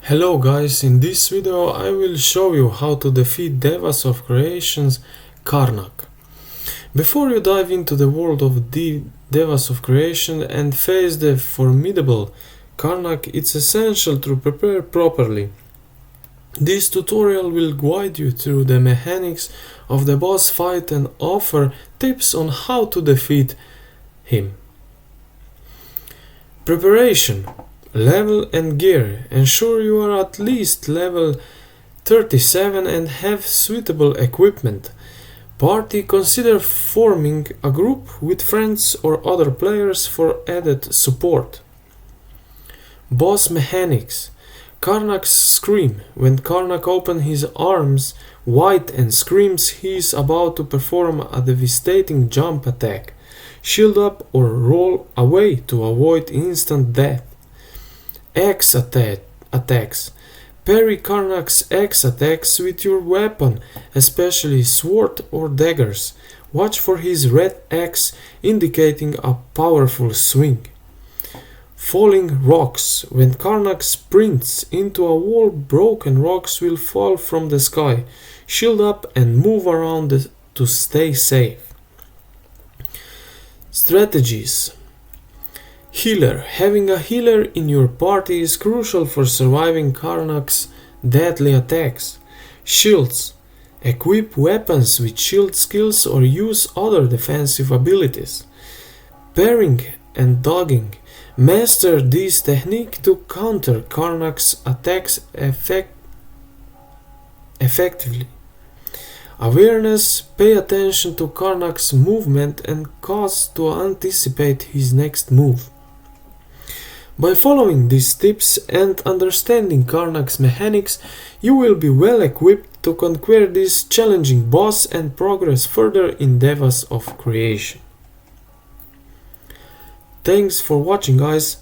Hello guys, in this video I will show you how to defeat Devas of Creation's KARNAK. Before you dive into the world of the Devas of Creation and face the formidable KARNAK, it's essential to prepare properly. This tutorial will guide you through the mechanics of the boss fight and offer tips on how to defeat him. Preparation. Level and gear. Ensure you are at least level 37 and have suitable equipment. Party. Consider forming a group with friends or other players for added support. Boss mechanics. KARNAK's scream. When KARNAK opens his arms wide and screams, he is about to perform a devastating jump attack. Shield up or roll away to avoid instant death. X attacks. Parry KARNAK's X attacks with your weapon, especially sword or daggers. Watch for his red X indicating a powerful swing. Falling rocks. When KARNAK sprints into a wall, broken rocks will fall from the sky. Shield up and move around to stay safe. Strategies. Healer. Having a healer in your party is crucial for surviving KARNAK's deadly attacks. Shields. Equip weapons with shield skills or use other defensive abilities. Parrying and dodging. Master this technique to counter KARNAK's attacks effectively. Awareness. Pay attention to KARNAK's movement and cause to anticipate his next move. By following these tips and understanding KARNAK's mechanics, you will be well equipped to conquer this challenging boss and progress further in Devas of Creation. Thanks for watching, guys.